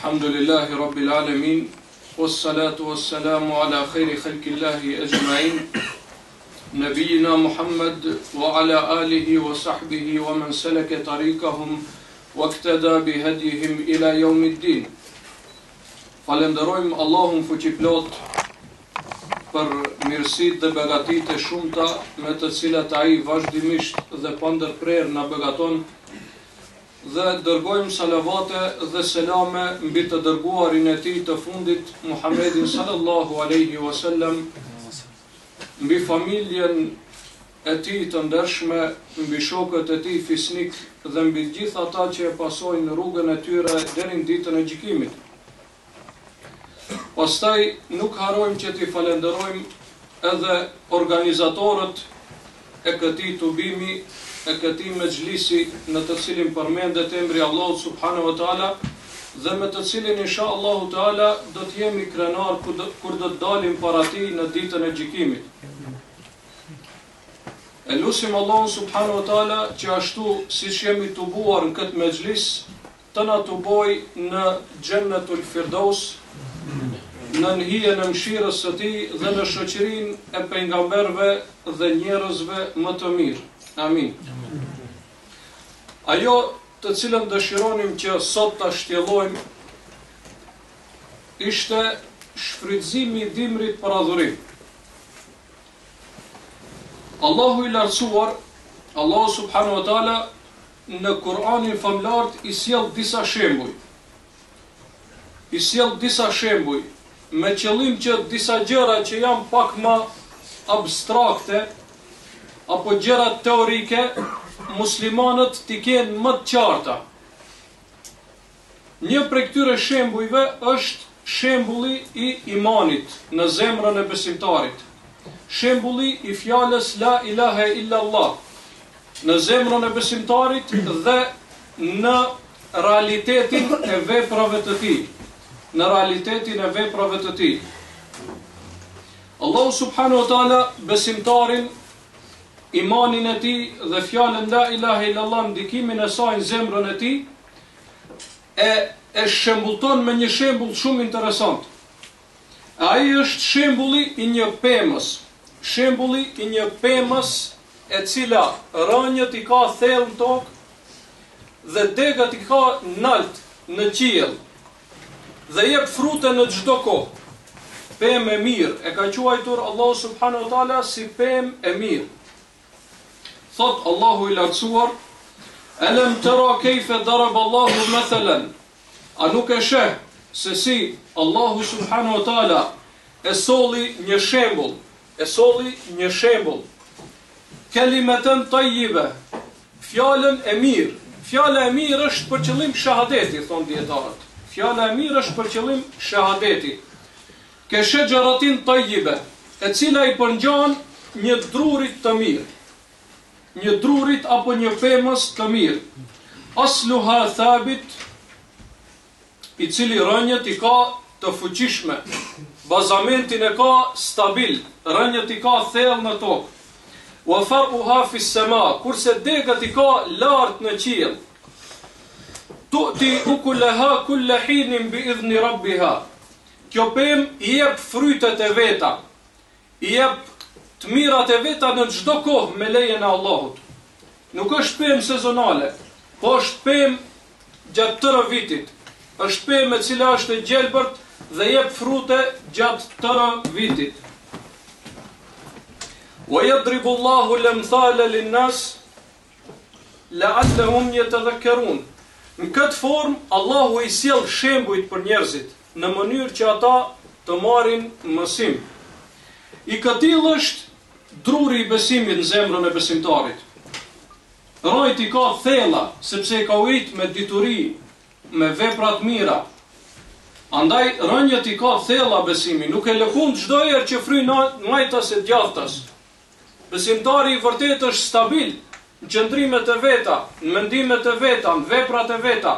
Alhamdulillahi Rabbil Alamin, wassalatu wassalamu ala khayri khalqillahi ajma'in, nabiyina Muhammad wa ala alihi wa sahbihi wa man salaka tariqahum wa iktada bihadihim ila yawmiddin. Falenderojmë Allahun fuqiplot për mirësitë dhe begatitë e shumta me të cilat ai vazhdimisht dhe pa ndërprerje na begaton, dhe dërgojmë salavate dhe selame mbi të dërguarin e tij të fundit, Muhammedin sallallahu alaihi wasallam, mbi familjen e tij të ndershme, mbi shokët e tij fisnik dhe mbi gjithë ata që e pasojnë rrugën e tyre deri në ditën e gjykimit. Pastaj nuk harrojmë që t'i falenderojmë edhe organizatorët e këtij tubimi, e këtij mexhlisi në të cilin përmendet emri Allahut subhanahu wa taala dhe me të cilin insha Allahu taala do të jemi krenar kur do të dalim para tij në ditën e gjykimit. E lutim Allahun subhanahu wa taala që ashtu siç jemi tubuar në këtë mexhlis, të na tuboj në Xhennetul Firdaus, në hijen e mëshirës së tij dhe në shoqërinë e pejgamberëve dhe njerëzve më të mirë. Amin. Ajo të cilën dëshironim që sot ta shtjellojmë ishte shfrytëzimi i dimrit për adhurim. Allahu i lartësuar, Allahu subhanahu wa taala në Kur'anin famlart i sjell disa shembuj. I sjell disa shembuj me qëllim që disa gjëra që janë pak më abstrakte apo gjëra teorike, muslimanët t'i kenë më të qarta. Një prej këtyre shembujve është shembulli i imanit në zemrën e besimtarit. Shembulli i fjalës la ilaha illa Allah në zemrën e besimtarit dhe në realitetin e veprave të tij. Në realitetin e veprave të tij. Allahu subhanahu wa taala besimtarin, imanin e tij dhe fjalën la ilaha illallah, ndikimin e saj në zemrën e tij, e shembullton me një shembull shumë interesant. Ai është shembulli i një pemës, shembulli i një pemës e cila rënjët i ka thellë në tokë dhe degët i ka nalt në qiell dhe jep frute në çdo kohë. Pemë e mirë, e ka quajtur Allahu subhanahu wa taala si pemë e mirë. Thot Allahu i lartësuar: "Alam tara kayfa daraba Allahu mathalan", a nuk e sheh se si Allahu subhanahu wa taala e solli një shembull, kalimatan tayyiba, fjalën e mirë. Fjala e mirë është për qëllim shahadeti, thon dietarët. Fjala e mirë është për qëllim shahadeti. Ke shajaratin tayyiba, e cila i përngjan një drurit të mirë. Një drurit apo një pemës të mirë. Asluha thabit, i cili rënjët i ka të fuqishme, bazamentin e ka stabil, rënjët i ka thellë në tokë. Wa far'uha fi s-sama, kurse degët i ka lart në qiell. Tu'ti ukulaha kulla hinin bi idhni rabbiha. Kjo pemë i jep frytet e veta, i jep të mirat e veta në çdo kohë me lejen e Allahut. Nuk është pemë sezonale, po është pemë gjatë tërë vitit. Është pemë e cila është e gjelbërt dhe jep frute gjatë tërë vitit. Wa yadribu Allahu al-amthala lin-nas la'allahum yatadhakkarun. Në këtë formë Allahu i sjell shembujt për njerëzit në mënyrë që ata të marrin mësim. I këtill është druri i besimit në zemrën e besimtarit. Rojt i ka thella, sepse i ka ujt me dituri, me veprat mira. Andaj rënjët i ka thella besimi, nuk e lëkun çdo herë që fryn majtas e djathtas. Besimtari i vërtet është stabil në qëndrimet e veta, në mendimet e veta, në veprat e veta.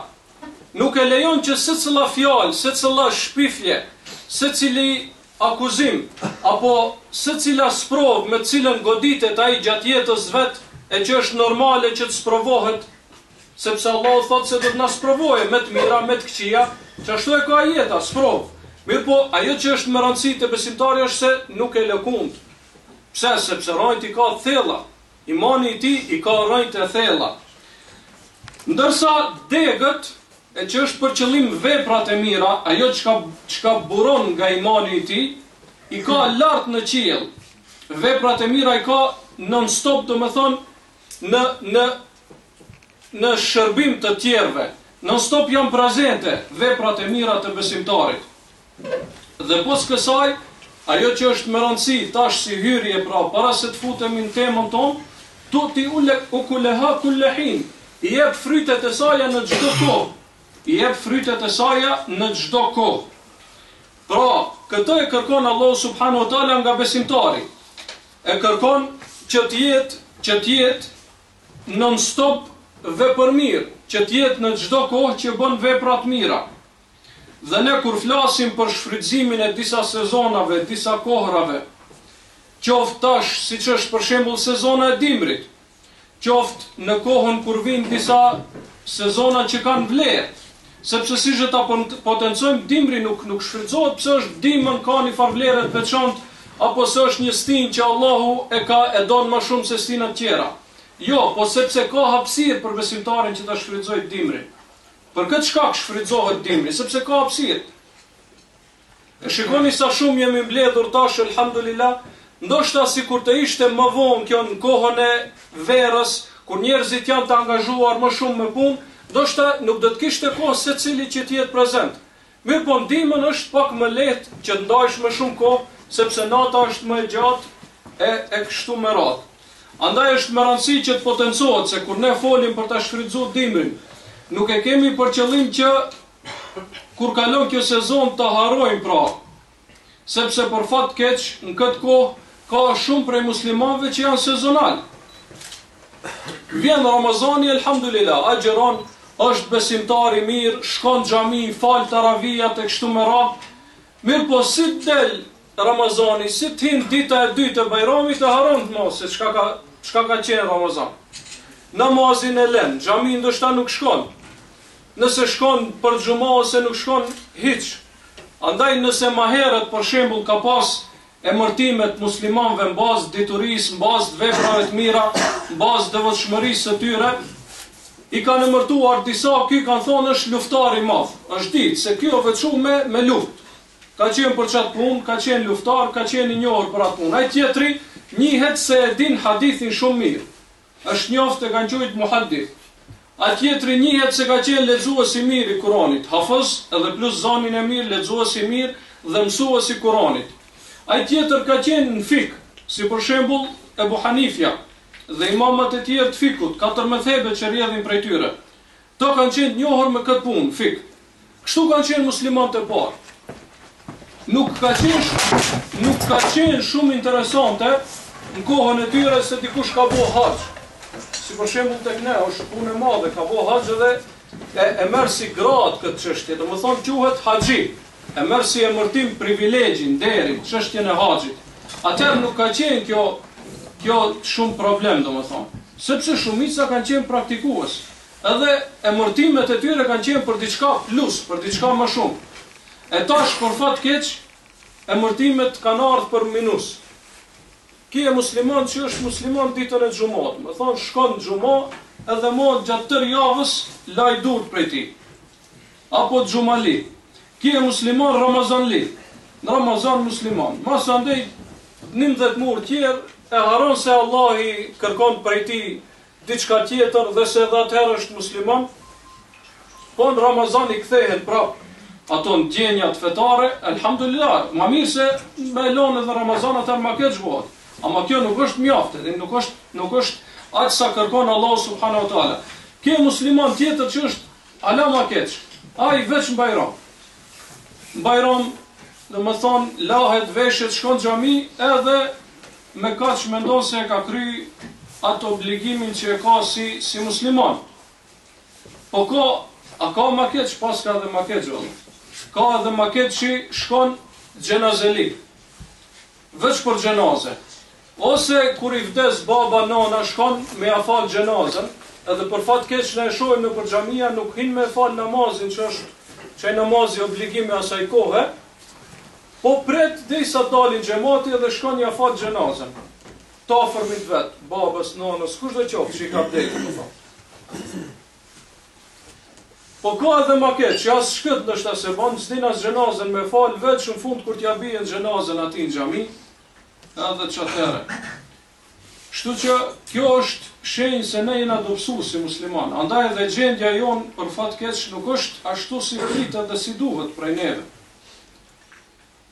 Nuk e lejon që secila fjalë, secila shpifje, secili akuzim, apo secila sprov me cilën goditet ai gjatë jetës vet, e që është normale që të sprovohet, sepse Allah thotë se do të na sprovojë me të mira, me të këqija, që ashtu e ka jeta, sprov. Mirë po, ajo që është më rëndësi të besimtari është se nuk e lëkund. Pse? Sepse rajt i ka thella. Imani i ti i ka rajt e thella. Ndërsa degët, e që është për qëllim veprat e mira, ajo çka buron nga imani i ti, i ka lartë në qiell. Veprat e mira i ka non-stop, do më thonë, në shërbim të tjerëve. Non-stop janë prezente veprat e mira të besimtarit. Dhe pos kësaj, ajo që është më rëndësi, tash si hyrje pra, para se të futemi në temën tonë, tuti ukuleha kullehin, i jep frytet e saja në çdo kohë. I jep frytet e saja në çdo kohë. Pra, këtë e kërkon Allahu subhanahu wa taala nga besimtari. E kërkon që të jetë non-stop vepër mirë, që të jetë në çdo kohë që bën vepra të mira. Dhe ne kur flasim për shfrytëzimin e disa sezonave, disa kohrave, qoftë tash, siç është për shembull sezona e dimrit, qoftë në kohën kur vijnë disa sezona që kanë vlerë, sepse si që ta potencojmë, dimri nuk shfrytëzohet pse është dimën ka një farë vlerë të veçantë, apo se është një stinë që Allahu e don më shumë se stinat tjera. Jo, po sepse ka hapësirë për besimtarin që ta shfrytëzojë dimrin. Për këtë shkak shfrytëzohet dimri, sepse ka hapësirë. E shikoni sa shumë jemi mbledhur tash, elhamdulillah, ndoshta sikur të ishte më vonë kjo në kohën e verës, kur njerëzit janë të angazhuar më shumë me punë, ndoshta nuk do të kishte kohë secili që të jetë prezent. Mirë po ndihmën është pak më lehtë që të ndajsh më shumë kohë, sepse nata është më e gjatë e kështu me radhë. Andaj është më rëndësi që të potencohet se kur ne folim për ta shfrytëzuar dimrin, nuk e kemi për qëllim që kur kalon kjo sezon të harrojmë pra. Sepse për fat keq në këtë kohë ka shumë prej muslimanëve që janë sezonal. Vjen Ramazani, elhamdulillah, agjeron, është besimtar i mirë, shkon xhami, fal taravijat e kështu me radhë. Mirë po si del Ramazani, si t'hin dita e dytë e Bajramit e haron të mos se çka ka qenë Ramazan. Namazin e lën, xhami ndoshta nuk shkon. Nëse shkon për xhumë ose nuk shkon hiç. Andaj nëse më herët për shembull ka pas emërtimet muslimanëve në bazë diturisë, në bazë veprave të mira, në bazë devotshmërisë së tyre, i kanë emërtuar disa, ky kanë thonë është luftar i madh. Është ditë se ky u veçu me luftë. Ka qenë për çat punë, ka qenë luftar, ka qenë i njohur për atë punë. Ai tjetri njihet se e din hadithin shumë mirë. Është njoftë e kanë quajtur muhaddith. Ai tjetri njihet se ka qenë lexues i mirë i Kuranit, hafiz edhe plus zonin e mirë, lexues i mirë dhe mësues i Kuranit. Ai tjetër ka qenë në fik, si për shembull Ebu Hanifja dhe imamat e tjerë të fikut, 4 mëdhëbe që rrjedhin prej tyre. To kanë qenë të njohur me këtë punë, fik. Kështu kanë qenë muslimanët e parë. Nuk ka qenë shumë interesante në kohën e tyre se dikush ka bo haxh. Si për shembull tek ne, është punë e madhe, ka bo haxh dhe e merr si grad këtë çështje, domethënë quhet haxhi. E merr si emërtim privilegjin, derin, çështjen e haxhit. Atëherë nuk ka qenë kjo shumë problem, domethënë, sepse shumica kanë qenë praktikues. Edhe emërtimet e tyre kanë qenë për diçka plus, për diçka më shumë. E tash për fat keq, emërtimet kanë ardhur për minus. Ki e musliman që është musliman ditën e xumot, më thonë shkon në xumo edhe mod gjatë tërë javës laj dur prej tij. Apo xumali. Ki e musliman Ramazanli. Në Ramazan musliman. Mas andej 19 muaj tjerë e haron se Allah i kërkon prej tij diçka tjetër dhe se edhe atëherë është musliman. Po në Ramazan i kthehet prapë ato ndjenjat fetare, elhamdulillah, ma mirë se me lonë edhe Ramazan atër ma keq bëhet. Ama kjo nuk është mjaftë, dhe nuk është aq sa kërkon Allahu subhanahu wa taala. Kjo musliman tjetër që është ala ma keq, ai veç në Bajram. Në Bajram, dhe më thonë, lahet, veshet, shkon xhami, edhe me kaq mendon se e ka kry atë obligimin që e ka si musliman. Po a ka ma keq, pas ka dhe ma keq gjallë. Ka edhe ma keq që shkon gjenazeli, veç për gjenaze. Ose kur i vdes baba nana shkon me ja fal gjenazën, edhe për fat keq ne e shohim në për xhamia nuk hin me fal namazin që është që namazi obligimi asaj kohe, po pret derisa dalin xhamati dhe shkon ja fal xhenazën. Ta afërmit vet, babës, nonës, kushdo qoftë që i ka vdekur, më thonë. Po ka edhe maket, që as shkët nështë se banë, s'din as xhenazën me falë, veç në fund kur t'ja bie xhenazën ati në xhami, edhe çatere. Kështu që kjo është shenjë se ne jena dobësu si musliman. Andaj edhe gjendja jonë për fat keq nuk është ashtu si pritet dhe si duhet prej neve.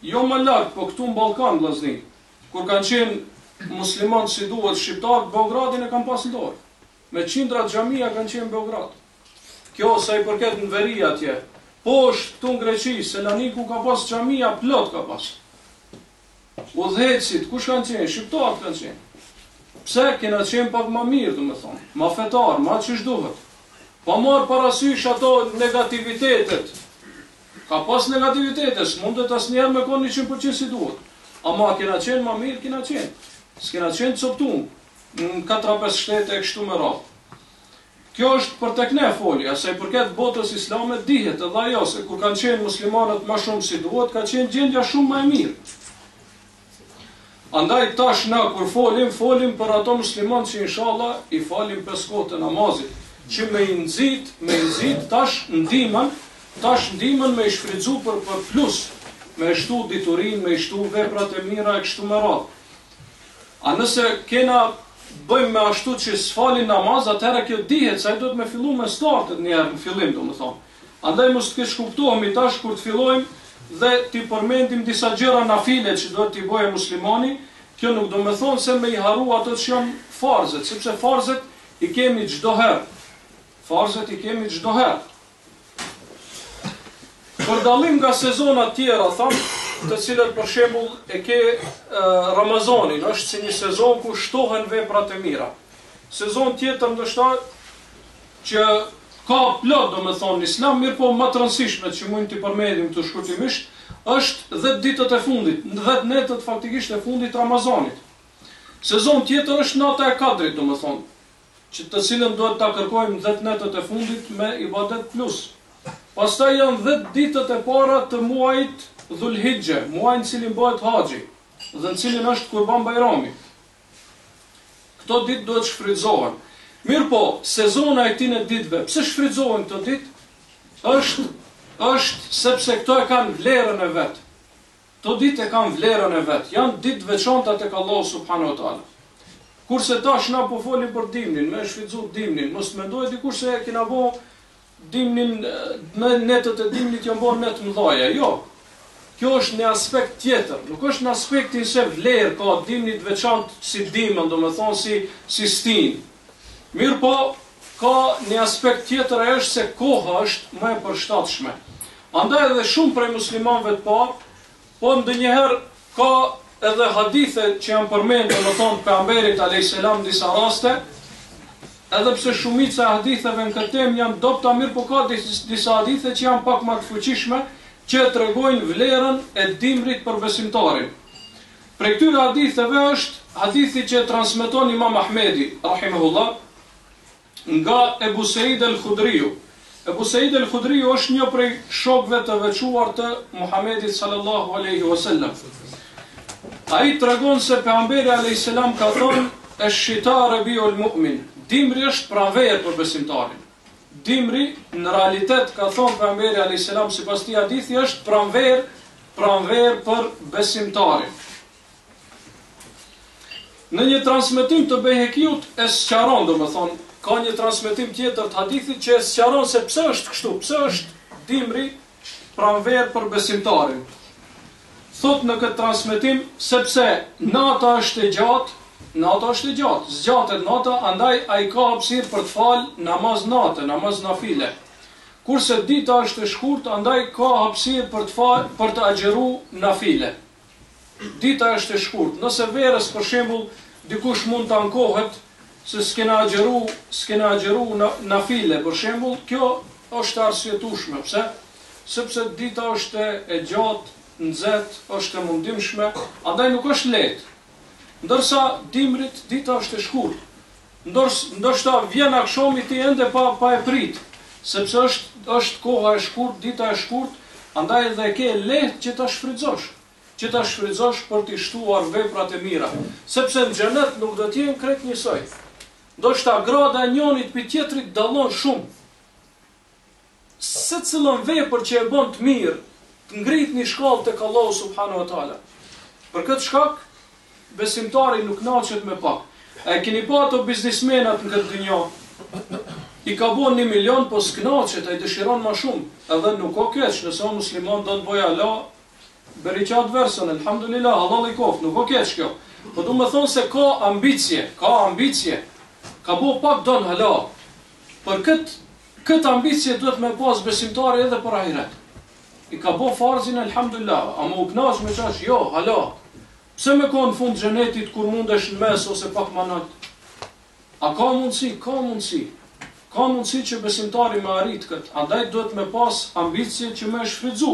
Jo më lartë, po këtu në Ballkan, vllazni, kur kanë qenë musliman si duhet shqiptar, Beogradin e kanë pas në dorë. Me qindra xhamia kanë qenë në Beograd. Kjo sa i përket në veri atje. Poshtë këtu në Greqi, Selaniku ka pas xhamia plot ka pas. Udhëhecit, kush kanë qenë? Shqiptarët kanë qenë. Pse kena qenë pak më mirë, domethënë, më fetar, më ç'ish duhet. Pa marr parasysh ato negativitetet. Ka pas negativitete, s'mundet asnjëherë me qenë 100% si duhet. Ama kena qenë më mirë, kena qenë. S'kena qenë coptum në 4-5 shtete e kështu me radhë. Kjo është për tek ne folja, se i përket botës islame dihet edhe ajo se kur kanë qenë muslimanët më shumë si duhet, ka qenë gjendja shumë më e mirë. Andaj tash na kur folim për ato muslimanë që inshallah i falim 5 kohë të namazit, që me i nxit tash ndihmën me i shfrytzu për plus, me shtu diturin, me shtu veprat e mira e kështu me radhë. A nëse kena bëjmë me ashtu që s'falin namaz, atëherë kjo dihet, sa i do të me fillu me startet njerë në fillim, do më thonë. Andaj mos të kesh kuptohemi tash kur të fillojmë dhe t'i përmendim disa gjëra nafile që do t'i bëjë muslimani, kjo nuk do me thonë se me i haru ato që janë farzet, sepse farzet i kemi çdo herë. Farzet i kemi çdo herë. Për dallim nga sezonat tjera, thamë, të cilët për shembull e ke Ramazanin, është si një sezon ku shtohen veprat e mira. Sezon tjetër ndoshta që ka plot, domethënë në Islam, mirë po më të rëndësishme që mund t'i përmendim të shkurtimisht, është 10 ditët e fundit, 10 netët faktikisht e fundit Ramazanit. Sezon tjetër është nata e Kadrit, domethënë, që të cilën duhet ta kërkojmë 10 netët e fundit me ibadet plus. Pastaj janë 10 ditët e para të muajit Dhulhijhe, muaj në cilin bëhet haxhi, dhe në cilin është Kurban Bajrami. Këto ditë duhet shfrytëzohen. Mirë po, sezona e këtyre ditëve, pse shfrytëzohen këto ditë? Është sepse këto e kanë vlerën e vet. Këto ditë e kanë vlerën e vet. Janë ditë veçanta tek Allahu subhanahu wa taala. Kurse tash na po folim për dimnin, me shfrytëzu dimnin, mos mendoj dikush se kena bë dimnin, në netët e dimnit janë bërë net mëdhaja. Jo. Kjo është një aspekt tjetër, nuk është në aspektin se vlerë ka dimnit veçantë si dimën, do me thonë si stin. Mirë po, ka një aspekt tjetër e është se koha është më e përshtatshme. Andaj edhe shumë prej muslimanëve të parë, po ndonjëherë ka edhe hadithe që janë përmendur, do me thonë pejgamberit alayhis salam disa raste, edhe pse shumica e haditheve në këtë temë janë dobta, mirë po ka disa hadithe që janë pak më të fuqishme, që të regojnë vlerën e dimrit për besimtarin. Prej këtyre haditheve është hadithi që transmeton Imam Ahmedi, rahimahullah, nga Ebu Said el-Khudriu. Ebu Said el-Khudriu është një prej shokëve të veçuar të Muhamedit sallallahu alaihi wasallam. Ai tregon se pejgamberi alayhis salam ka thënë: "Ash-shita rabiul mu'min." Dimri është pranverë për besimtarin. Dimri, në realitet, ka thonë pejgamberi alayhis salam sipas këtij hadithi, është pranverë për besimtarin. Në një transmetim të Bejhekiut e sqaron, domethënë, ka një transmetim tjetër të hadithit që e sqaron se pse është kështu, pse është dimri pranverë për besimtarin. Thot në këtë transmetim sepse nata është e gjatë, zgjatet nata, andaj ai ka hapësirë për të falë namaz natë, namaz nafile. Kurse dita është e shkurtë, andaj ka hapësirë për të agjeru nafile. Dita është e shkurtë. Nëse verës për shembull dikush mund të ankohet se s'kena agjeru nafile, për shembull, kjo është arsyetueshme. Pse? Sepse dita është e gjatë, nxehtë, është e mundimshme, andaj nuk është lehtë. Ndërsa dimrit dita është e shkurtë. Ndoshta vjen akşomi ti ende pa e prit. sepse është koha e shkurt, dita e shkurt, andaj edhe e ke lehtë që ta shfrytëzosh për t'i shtuar veprat e mira, sepse në xhenet nuk do të jenë krejt njësoj. Ndoshta grada e njëjtit mbi tjetrit dallon shumë. Secilën vepër që e bën të mirë, të ngrit një shkallë tek Allahu subhanahu wa taala. Për këtë shkak, besimtari nuk kënaqet me pak. E keni pa ato biznismenat në këtë dynjë? I ka bën 1 milion, po s'knaqet, ai dëshiron më shumë. Edhe nuk ka keq, nëse o musliman do të bëj Allah, beriqat versën, alhamdulillah, Allah i kof, nuk ka keq kjo. Po du me thonë se ka ambicje, ka bo pak don hala. Për këtë ambicje duhet me pas besimtari edhe për ahiret. I ka bo farzin, alhamdulillah, a më u knaq me qash, jo, hala. Pse me ka në fund xhenetit kur mundesh në mes ose pak manat? A ka mundësi? Ka mundësi që besimtari me arrit këtë. Andaj duhet me pas ambicje që me shfrytzu.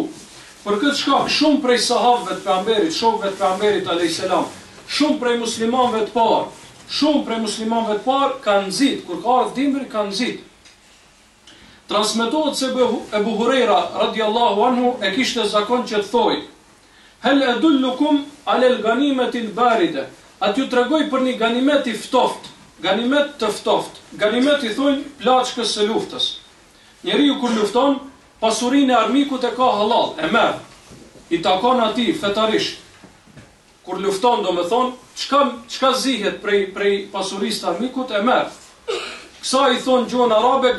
Për këtë shkak, shumë prej sahabëve të pejgamberit, shokëve të pejgamberit alayhis salam, shumë prej muslimanëve të parë kanë nxit, kur ka ardhur dimri kanë nxit. Transmetohet se Ebu Hurajra radiallahu anhu e kishte zakon që të thoj: "Hel edullukum alel ganimetil baride." Atë ju tregoj për një ganimet i ftoft, ganimet të ftoft. Ganimet i thojnë plaçkës së luftës. Njeriu kur lufton, pasurinë e armikut e ka halal, e merr. I takon atij fetarisht. Kur lufton, do me thonë, çka zihet prej pasurisë të armikut e merr. Kësa i thonë gjuhën arabe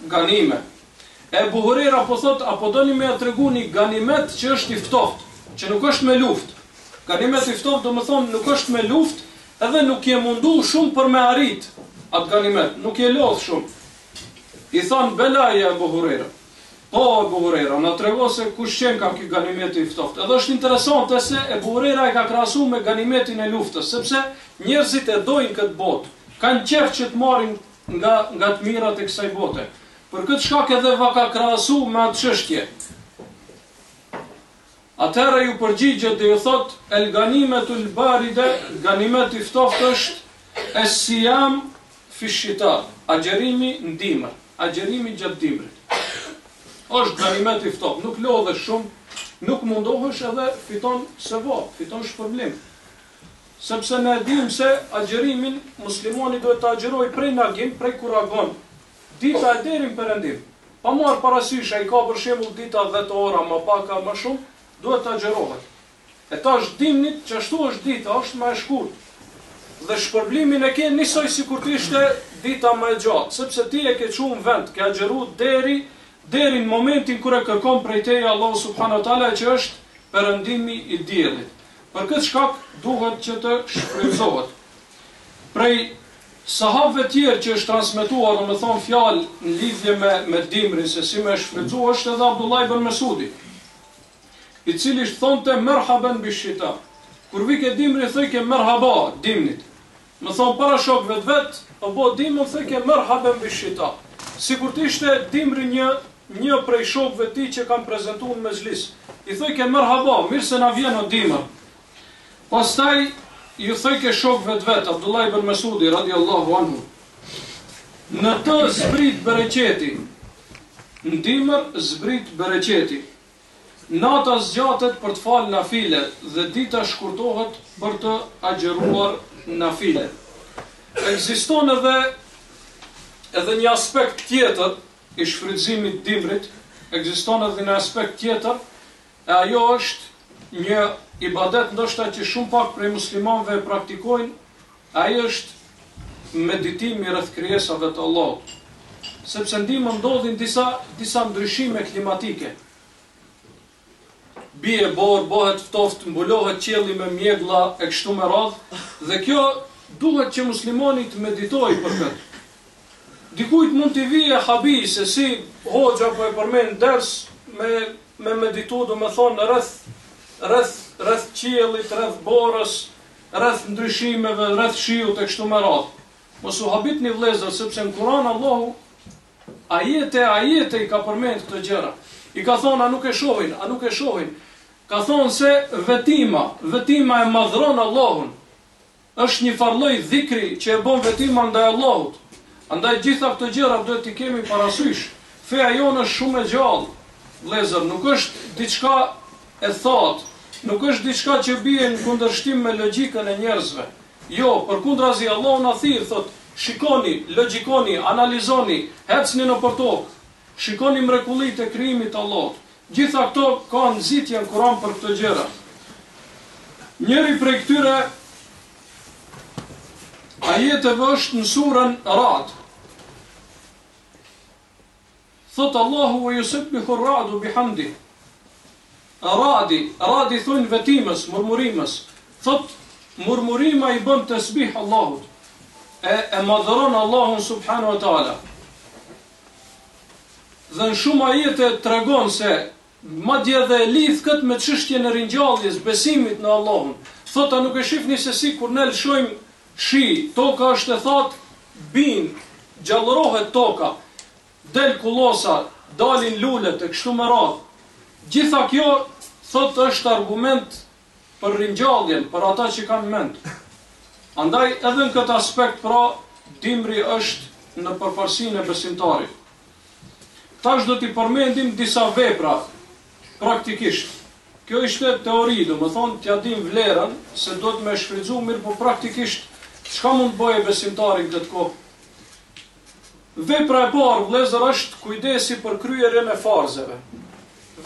ganime. Ebu Hurajra po thot, apo doni me tregu një ganimet që është i ftoft, që nuk është me luft. Ganimet i ftoft do me thonë nuk është me luft, edhe nuk je mundu shumë për me arrit atë ganimet, nuk je lodh shumë. I thonë belaja Ebu Hurajra. Po Ebu Hurajra, na trego se kush qenë ka ky ganimet i ftoft. Edhe është interesante se Ebu Hurajra e ka krahasu me ganimetin e luftës, sepse njerëzit e dojnë këtë botë, kanë qef që të marrin nga të mirat e kësaj bote. Për këtë shkak edhe va ka krahasu me atë çështje. Atëherë ju përgjigjet dhe ju thot: "El ganimetul baride", ganimet i ftoft është es-siyam fi shita, agjerimi në dimër, agjerimi gjatë dimrit. Është ganimet i ftoft, nuk lodhesh shumë, nuk mundohesh edhe fiton sevap, fiton shpërblim. Sepse ne dim se agjerimin muslimani duhet të agjeroj prej nagim, prej kuragon, dita e deri në perëndim. Pa marrë parasysh ai ka për shembull dita 10 ora, më pak a më shumë, duhet të agjerohet. E ta është dimnit, që ashtu është dita, është më e shkurt. Dhe shpërblimin e ke njësoj si kur të ishte dita më e gjatë, sepse ti e ke qunë vend, ke agjeru deri në momentin kër e kërkon prej teje Allah subhanahu wa taala që është perëndimi i diellit. Për këtë shkak duhet që të shfrytëzohet. Prej sahabëve tjerë që është transmetuar, do me thonë fjalë në lidhje me dimrin se si me shfrytëzohet, është edhe Abdullah ibn Mesudi, i cili thonte merhaban bishita. Kur vike dimri thëjke merhaba dimnit. Më thonë para shokëve të vetë, apo dimën thëjke merhaban bishita. Sikur të ishte dimri një prej shokëve ti që kanë prezentuar në mezhlis. I thëjke merhaba, mirë se na vjen o dimër. Pastaj ju thëjke shokëve të vetë, Abdullah ibn Mesudi radiallahu anhu, në të zbrit bereqeti, në dimër zbrit bereqeti. Nata zgjatet për të falë nafile dhe dita shkurtohet për të agjeruar nafile. Ekziston edhe një aspekt tjetër i shfrytëzimit dimrit, ekziston edhe një aspekt tjetër, e ajo është një ibadet ndoshta që shumë pak prej muslimanëve e praktikojnë, ajo është meditimi rreth krijesave të Allahut. Sepse ndihmë ndodhin disa ndryshime klimatike. Bie borë, bëhet ftoft, mbulohet qielli me mjeglla e kështu me radhë, dhe kjo duhet që muslimani të meditojë për këtë. Dikujt mund t'i vije habi se si hoxha po e përmend ders me meditu, do me thonë rreth qiellit, rreth borës, rreth ndryshimeve, rreth shiut e kështu me radhë. Mos u habitni vëllezër, sepse në Kur'an Allahu ajete i ka përmend këto gjëra. I ka thonë a nuk e shohin. Ka thonë se vetima e madhron Allahun. Është një farlloj dhikri që e bën vetima ndaj Allahut. Andaj gjitha këto gjëra duhet t'i kemi parasysh. Feja jonë është shumë e gjallë, vëllezër, nuk është diçka e thatë, nuk është diçka që bie në kundërshtim me logjikën e njerëzve. Jo, përkundrazi Allahu na thirr, thot, shikoni, logjikoni, analizoni, ecni nëpër tokë, shikoni mrekullitë e krijimit të Allahut. Gjitha këto ka nxitje në Kur'an për këto gjëra. Njëri prej këtyre ajeteve është në surën Ra'd. Thot Allahu wa yusabbihu ar-ra'du bihamdi. Radi thonë vetimës, murmurimës. Thot murmurima i bën tasbih Allahut. E madhëron Allahun subhanahu wa taala. Dhe në shumë ajete tregon se madje edhe e lidh këtë me çështjen e ringjalljes, besimit në Allahun. Thot a nuk e shihni se si kur ne lëshojmë shi, toka është e thatë, bin, gjallërohet toka, del kullosa, dalin lulet e kështu me radhë. Gjitha kjo, thot, është argument për ringjalljen, për ata që kanë mend. Andaj, edhe në këtë aspekt, pra, dimri është në përparsinë e besimtarit. Tash do t'i përmendim disa vepra, praktikisht. Kjo ishte teori, do më thonë, t'ja dim vlerën, se do t'me shfrytzu mirë, po praktikisht, çka mund bëje besimtarin këtë kohë? Vepra e parë, vëllezër, është kujdesi për kryerjen e farzeve.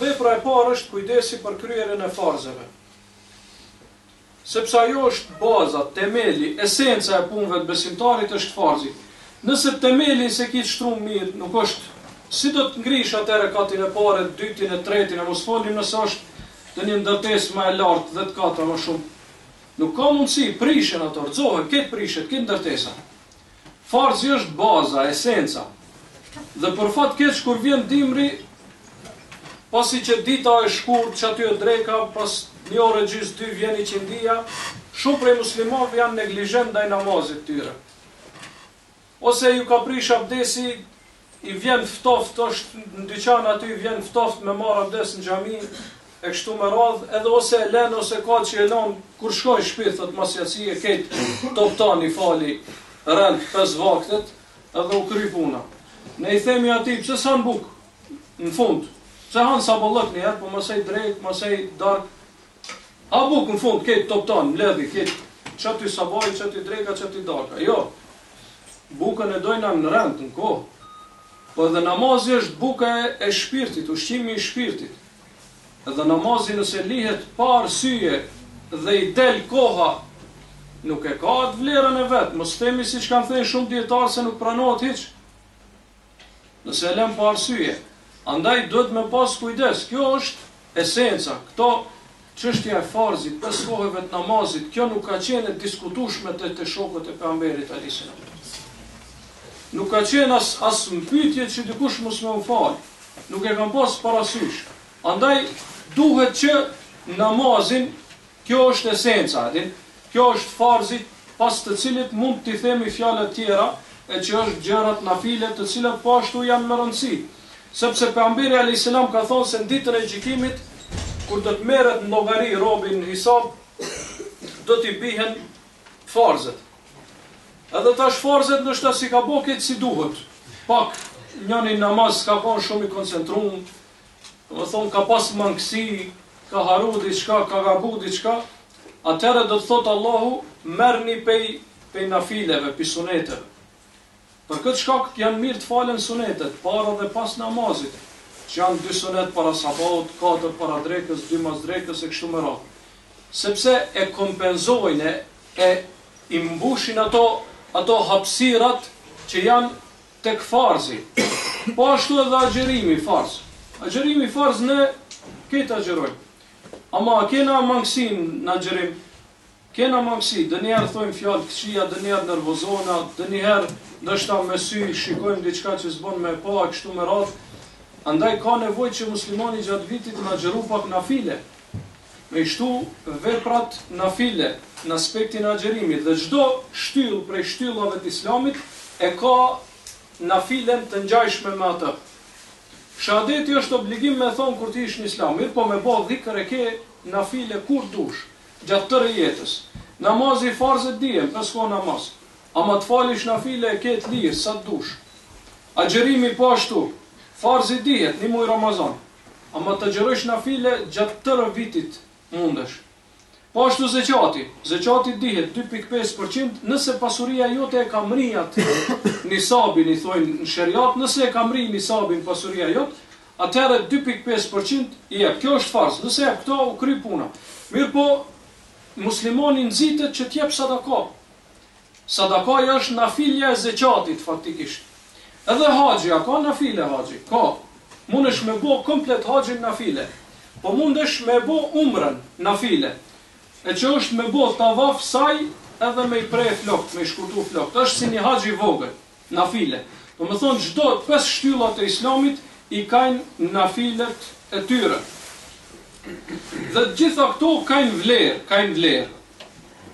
Vepra e parë është kujdesi për kryerjen e farzeve. Sepse ajo është baza, temeli, esenca e punëve të besimtarit është farzi. Nëse temelin se ki shtruar mirë, nuk është, si do të ngrish atëre katin e parë, dytin e tretin, e mos folim nëse është të një ndërtesë më e lartë, 10 kata më shumë. Nuk ka mundësi, prishen ato, rëzohen, këtë prishet, këtë ndërtesa. Farzi është baza, esenca. Dhe për fat keq kur vjen dimri, pasi që dita e shkurt, që aty e dreka, pas një orë gjys 2 vjen i qindia, shumë prej muslimanëve janë neglizhent ndaj namazit tyre. Ose ju ka prish abdesi, i vjen ftoft, është në dyqan aty, vjen ftoft me marr abdes në xhami, e kështu me radhë, edhe ose e len, ose ka që e lën, kur shkoj shpirt, thot masjaci e ketë toptani fali, rend 5 vaktet, edhe u kry puna. Ne i themi ati, pse sa në buk, në fund, pse hanë sa bëllëk njëherë, po mësej drejt, mësej dark, a buk në fund, ketë toptan, mledhi, ketë qëty sabaj, qëty drejka, qëty darka. Jo, bukën e dojna në rend, në kohë, po edhe namazi është buka e shpirtit, ushqimi i shpirtit. Edhe namazi nëse lihet pa arsye dhe i del koha, nuk e ka atë vlerën e vetë, mos themi si që kanë thënë shumë dietarë se nuk pranohet hiç. Nëse e lëm pa arsye. Andaj duhet me pas kujdes, kjo është esenca, këto çështja e farzit, 5 kohëve të namazit, kjo nuk ka qenë e diskutueshme te shokët e pejgamberit alayhis salam. Nuk ka qenë as mpytje që dikush mos më fal. Nuk e kam pas parasysh. Andaj duhet që namazin, kjo është esenca, kjo është farzi pas të cilit mund t'i themi fjalë të tjera, e që është gjërat nafile të cilat po ashtu janë më rëndësi. Sepse pejgamberi alayhis salam ka thonë se në ditën e gjykimit, kur do të merret në llogari robi në hisab, do t'i bihen farzet. Edhe tash farzet ndoshta si ka bo këtë si duhet. Pak njëni namaz ka qenë shumë i koncentruar, do të thonë ka pas mangësi, ka haru diçka, ka gabu diçka, atëherë do të thotë Allahu, merrni pej nafileve, pej suneteve. Për këtë shkak janë mirë të falen sunetet, para dhe pas namazit, që janë 2 sunet para sabahut, 4 para drekës, 2 mas drekës e kështu me radhë. Sepse e kompenzojnë, e imbushin ato hapësirat që janë tek farzi. Po ashtu edhe agjerimi farz. Agjerimi farz ne këtë agjerojmë. Ama kena mangësin në agjerim, kena mangësi, dë njerë thojmë fjallë këqia, dë njerë nervozona, dë njerë nështë me sy, shikojmë diçka që s'bon me pa, kështu me radhë. Andaj ka nevoj që muslimani gjatë vitit në agjeru pak nafile, me ishtu veprat nafile në aspektin agjerimit, dhe çdo shtyll prej shtyllave të islamit e ka nafilen të ngjajshme me atë. Shahadeti është obligim me thonë kur ti ish në islam, mirë po me bo dhikër e ke nafile kur dush, gjatë tërë jetës. Namazi farzet dijem, 5 kohë namaz. ama të falish nafile e ketë lirë, sa të dush. Agjerimi po ashtu, farzi dihet, një muaj Ramazan, ama të agjerosh nafile gjatë tërë vitit mundesh. Po ashtu zeqati dihet 2.5%, nëse pasuria jote e ka mrijat nisabin, i thojnë në sheriat, nëse e ka mri nisabin pasuria jote, atëherë 2.5% i jep. Kjo është farz, nëse jep këto u kry puna. Mirë po, muslimoni nxitet që t'jep sadaka. Sadakaja është nafilja e zeqatit faktikisht. Edhe haxhi, a ka nafile haxhi? Ka. Mundesh me bo komplet haxhin nafile, po mundesh me bo umrën nafile. E që është me bo tavaf saj edhe me i prej flokt, me i shkurtu flokt. është si një haxhi vogël, nafile. Do me thonë, çdo 5 shtyllat e islamit i kajnë nafilet e tyre. Dhe gjitha këto kajnë vlerë.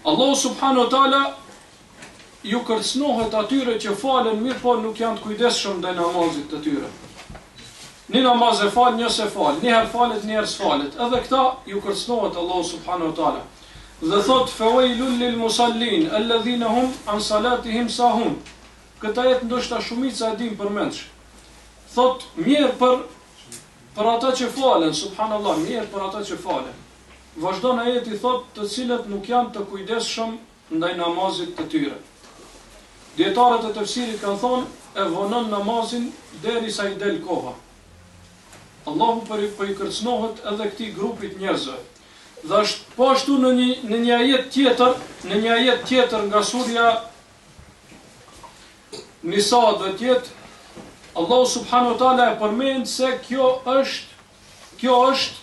Allahu subhanahu wa taala ju kërcënohet atyre që falen mirë, po nuk janë të kujdesshëm ndaj namazit të tyre. Një namaz e fal, një se fal, një herë falet, një herë s'falet. Edhe këta ju kërcënohet Allahu subhanahu wa taala. Dhe thot fawailul lil musallin alladhina hum an salatihim sahun. Këta jetë ndoshta shumica e din përmendsh. Thot mirë për ata që falen, subhanallahu, mirë për ata që falen. Vazhdon ajeti thot të cilët nuk janë të kujdesshëm ndaj namazit të tyre. Dietarët e tefsirit kanë thonë e vonon namazin derisa i del koha. Allahu po i kërcënohet edhe këtij grupit njerëzve. Dhe është po ashtu në një ajet tjetër nga surja Nisa do të jetë Allahu subhanahu wa taala e përmend se kjo është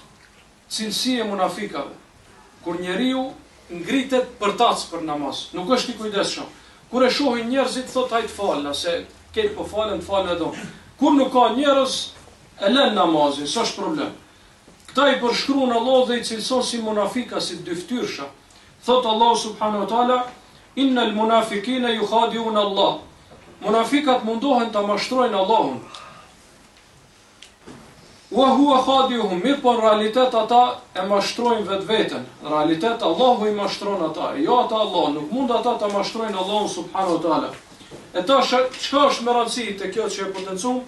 cilësia e munafikave. Kur njeriu ngritet për tac për namaz, nuk është i kujdesshëm. Kur e shohin njerëzit thot hajt falna, se këtë po falen edhe. Kur nuk ka njerëz e lën namazin, s'është problem. Këta i përshkruan Allah dhe i cilëson si munafika, si dyftyrsha. Thot Allah subhanahu wa taala, innal munafikina yukhadi'un Allah. Munafikat mundohen ta mashtrojnë Allahun. Wa huwa khadi'uhum, mirë po në realitet ata e mashtrojnë vetveten. Në realitet Allahu i mashtron ata, jo ata Allah, nuk mund ata ta mashtrojnë Allahun subhanahu wa taala. E tash çka është me rëndësi të kjo që e potencum?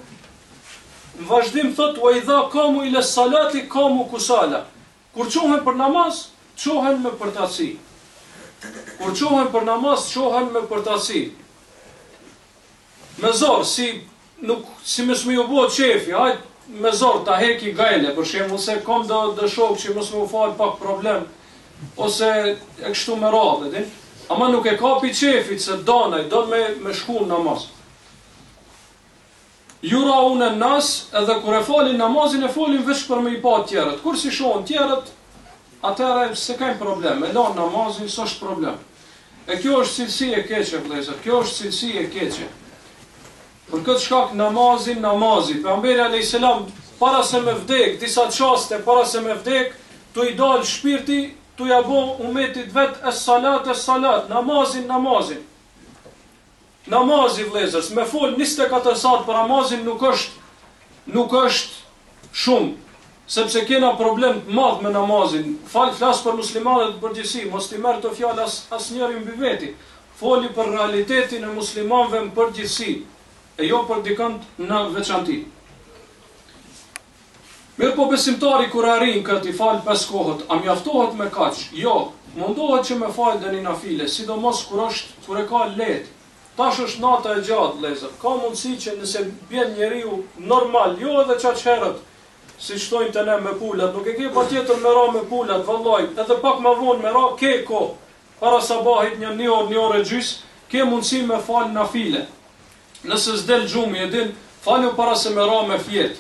Në vazhdim thot wa idha qamu ila salati qamu kusala. Kur çohen për namaz, çohen me përtaci. Kur çohen për namaz, çohen me përtaci. Me zor, si mos më u bë çefi, hajt me zor ta heki gajle, për shembull se kom do shok që mos më u fal pak problem ose e kështu me radhë, din. Ama nuk e kapi çefit se don me shku në namaz. Jura unë nas, edhe kur e falin namazin, e falin veç për me i pa tjerët. Kur si shohin tjerët, atëherë se kanë problem, e lanë namazin, s'është problem. E kjo është cilësi e keqe, vëllezër, kjo është cilësi e keqe. Për këtë shkak namazi, pejgamberi alayhis salam para se me vdek, disa çaste para se me vdek, tu i dal shpirti, tu ja bë umetit vet es-salat, namazin. Namazi vëllezër, me fol 24 saat për namazin nuk është shumë, sepse kena problem të madh me namazin. Flas për muslimanët në përgjithësi, mos t'i merr të fjalë asnjëri mbi veti. Foli për realitetin e muslimanëve në përgjithësi, e jo për dikant në veçanti. Mirë po besimtari kur arrin këtë i fal 5 kohët, a mjaftohet me kaq? Jo, mundohet që me fal dëni nafile, sidomos kur e ka lehtë. Tash është nata e gjatë, vëllezër. Ka mundësi që nëse bjen njeriu normal, jo edhe çaq herët, si shtojnë të ne me pulat, nuk e ke patjetër me ra me pulat, vallaj, edhe pak më vonë me ra ke kohë. Para sabahit një orë e gjys, ke mundësi me fal nafile. Nëse s'del xhumi, e din, falju para se me ra me fjet.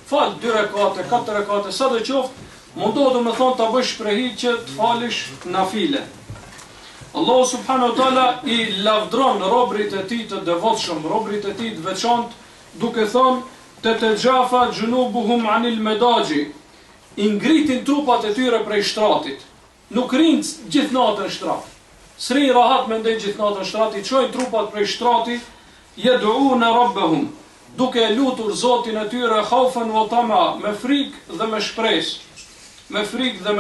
Fal 2 rekate, 4 rekate, sa do qoftë, mundohet domethënë ta bësh shprehi që të falish nafile. Allahu subhanahu wa taala i lavdron robrit e tij të devotshëm, robrit e tij të veçantë, duke thënë tatjafa junubuhum anil madaji. I ngritin trupat e tyre prej shtratit. Nuk rinë gjithë natën shtrat. S'rin rahat me ndej gjithë natën shtrat, i çojnë trupat prej shtratit, yad'una rabbahum, duke lutur Zotin e tyre khaufan wa tama, me frikë dhe me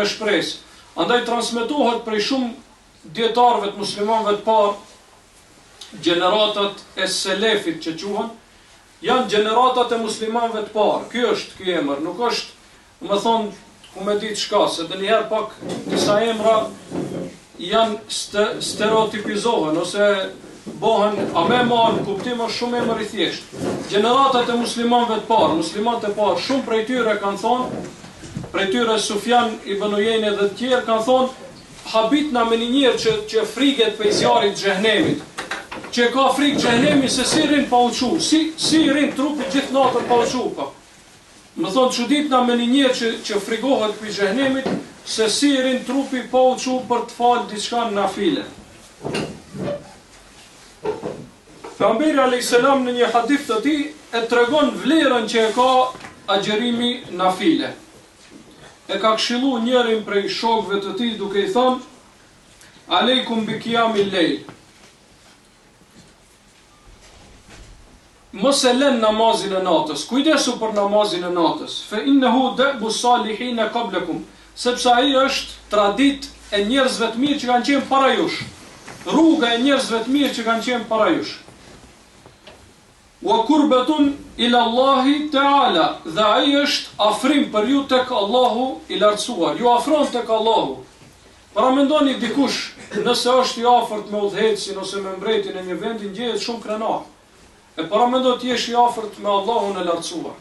shpresë. Andaj transmetohet prej shumë dietarëve të muslimanëve të parë, gjeneratat e selefit që quhen, janë gjeneratat e muslimanëve të parë. Ky është ky emër, nuk është, më thonë, ku me ditë shka, se dhe njëherë pak disa emra janë stereotipizohen, ose bohen, a me marë, kuptim është shumë emër i thjeshtë. Gjeneratat e muslimanëve të parë, muslimanët e parë, shumë prej tyre kanë thonë, prej tyre Sufjan ibn Uyejne dhe të tjerë kanë thonë, habitna me një njerë që friget për zjarit xhehenemit, që ka frikë xhehenemi se si rinë pa uqu, si rinë trupit gjithë natën pa uqu, pa. Më thonë, çuditna me një njerë që frigohet për xhehenemit, se si rinë trupi pa uqu për të falë diçka në nafile. Pejgamberi a.s. në një hadith të tij e tregon vlerën që e ka agjerimi nafile. E ka këshillu njërin prej shokëve të tij duke i thënë: Aleikum bi qiyamil lejl. Mos e lën namazin e natës, kujdesu për namazin e natës. Fe innehu da'bu salihin qablakum, sepse ai është traditë e njerëzve të mirë që kanë qenë para jush. Rruga e njerëzve të mirë që kanë qenë para jush. Wa kurbatun ila Allahi Ta'ala, dhe ai është afrim për ju tek Allahu i lartësuar. Ju afron tek Allahu. Para mendoni dikush, nëse është i afërt me udhëhecin ose me mbretin e një vendi, ngjehet shumë krenar. E para mendo të jesh i afërt me Allahun e lartësuar.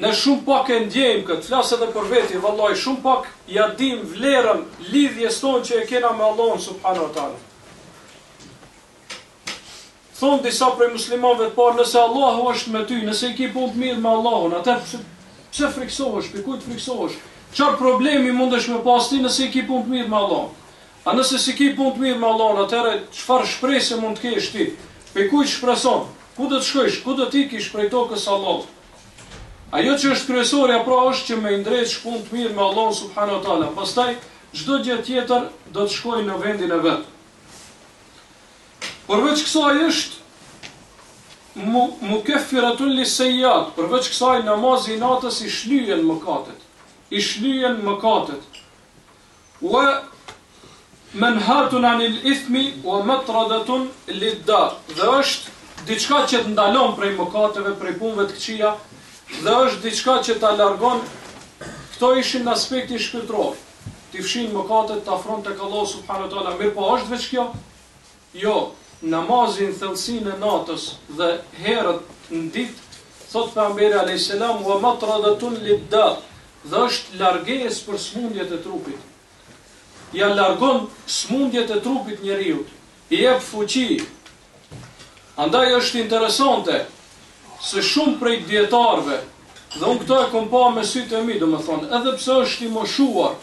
Ne shumë pak e ndjejmë këtë, flas edhe për veti, vallahi shumë pak ja dim vlerën lidhjes tonë që e kena me Allahun subhanahu wa taala. Thonë disa prej muslimanëve të parë, nëse Allahu është me ty, nëse i ki punë të mirë me Allahun, atëherë pse friksohesh, për kujt friksohesh? Çfarë problemi mundesh me pas ti nëse i ki punë të mirë me Allahun? A nëse si ki punë të mirë me Allahun, atëherë çfarë shpresë mund të kesh ti? Për kujt shpreson? Ku do të shkosh? Ku do të ikish prej tokës së Allahut? Ajo që është kryesorja pra është që me ndreq punë të mirë me Allahun subhanahu wa taala. Pastaj çdo gjë tjetër do të shkojë në vendin e vet. Përveç kësaj është mukeffiratun lisejjat, përveç kësaj namazi i natës i shlyjen mëkatet. I shlyjen mëkatet. Wa manhatun anil ithmi wa matradatun lidda. Dhe është diçka që të ndalon prej mëkateve, prej punëve të këqija, dhe është diçka që ta largon. Këto ishin në aspektin shpirtëror. Ti fshin mëkatet, të afron tek Allahu subhanahu wa taala. Mirë, po është veç kjo? Jo. Namazin thellësinë e natës dhe herët në ditë, thot pejgamberi alayhis salam, wa matradatun lidda, dhe është largesë për smundjet e trupit. Ja largon smundjet e trupit njeriu, i jep fuqi. Andaj është interesante se shumë prej dietarëve, dhe unë këto e kom pa me sytë e mi, domethënë, edhe pse është i moshuar,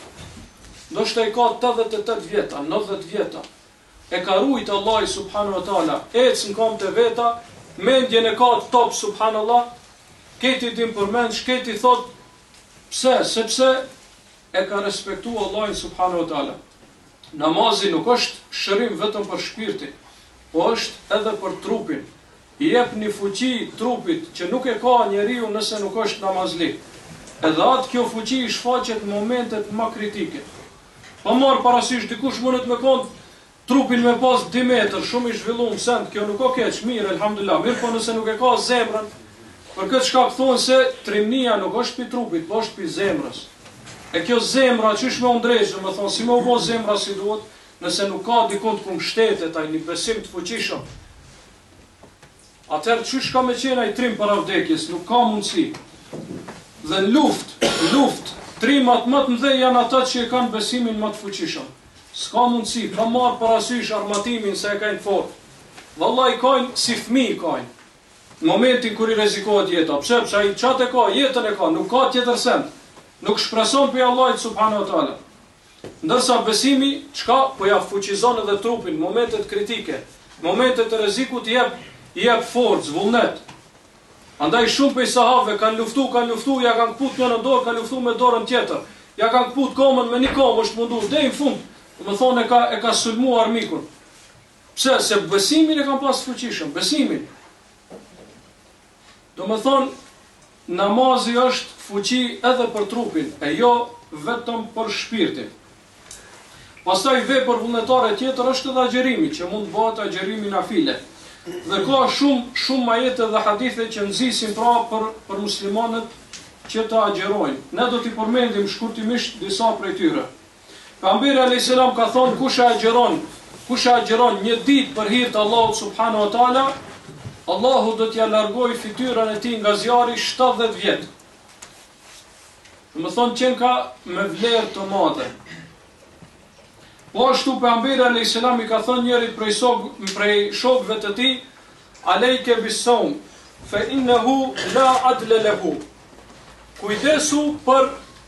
ndoshta i ka 88 vjeta, 90 vjeta. E ka rujt Allah subhanahu wa taala, ecë në kom të veta, mendjen e ka top subhanallah, këti dim përmend, shketi thot, pse? Sepse e ka respektu Allah subhanahu wa taala. Namazi nuk është shërim vetëm për shpirtin, po është edhe për trupin. I jep një fuqi trupit që nuk e ka njeriu nëse nuk është namazlik. Edhe atë kjo fuqi i shfaqet në momentet më kritike. Pa marë parasysh dikush mundet me konë trupin me pas 2 metër, shumë i zhvilluar send, kjo nuk o keq, mirë, elhamdulillah, mirë, po nëse nuk e ka zemrën, për këtë shkak thonë se trimnia nuk është pi trupit, po është pi zemrës. E kjo zemra, qysh me undrejshë, me thonë, si me u bo zemra si duhet, nëse nuk ka dikun të kum shtetet, ai një besim të fuqishëm, atëherë qysh ka me qenë ai trim para vdekjes, nuk ka mundësi. Dhe në luft, trimat më të mëdhej janë ata që e kanë besimin më të fuqishëm. S'ka mundësi, ka marë parasysh armatimin se e kajnë fort. Vallai kajnë si fëmijë kajnë. Në momentin kur i rrezikohet jeta, pse ai çat e ka, jetën e ka, nuk ka tjetër send. Nuk shpreson për Allahit subhanahu wa taala. Ndërsa besimi, çka po ja fuqizon edhe trupin, momentet kritike, momentet e rrezikut i jep forcë, vullnet. Andaj shumë prej sahabëve kanë luftu, ja kanë kaput në dorë, kanë luftu me dorën tjetër. Ja kanë kaput komën me një komë, është mundu deri në fund. Do të thonë e ka sulmuar armikun. Pse? Se besimin e kanë pas fuqishëm, besimin. Do të thonë namazi është fuqi edhe për trupin, e jo vetëm për shpirtin. Pastaj vepër vullnetare tjetër është edhe agjerimi, që mund bëhet agjerimi nafile. Dhe ka shumë ajete dhe hadithe që nxisin pra për muslimanët që të agjerojnë. Ne do t'i përmendim shkurtimisht disa prej tyre. Pejgamberi alayhis salam ka thonë kush e agjeron një ditë për hir të Allahut subhanahu wa taala, Allahu do t'ja largoj fytyrën e tij nga zjarri 70 vjet. Do të thonë që ka me vlerë të madhe. Po ashtu pejgamberi alayhis salam i ka thënë njërit prej shokëve të tij, alejke bis-sawm, fa innahu la adla lahu. Kujdesu për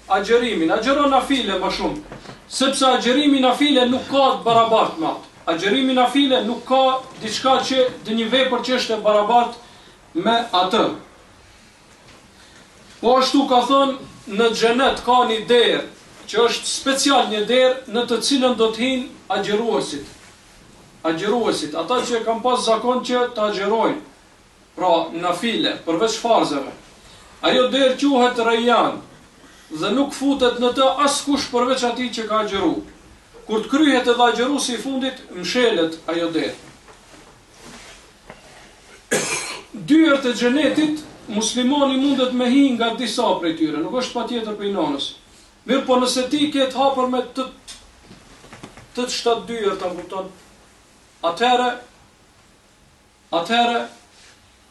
agjerimin, agjeron nafile më shumë, sepse agjerimi nafile nuk ka të barabartë me atë. Agjerimi nafile nuk ka diçka që dhe një vepër që është e barabartë me atë. Po ashtu ka thënë në xhenet ka një derë që është special, një derë në të cilën do të hinë agjeruesit, ata që kanë pas zakon që të agjerojnë, pra nafile, përveç farzeve. Ajo derë quhet Rayyan dhe nuk futet në të askush përveç atij që ka agjeru. Kur të kryhet edhe agjeruesi i fundit, mshelet ajo derë. Dyert e xhenetit, muslimani mundet me hi nga disa prej tyre, nuk është patjetër prej nënës. Mirë, po nëse ti ke të hapur me të 7 dyert, ta kupton, atëherë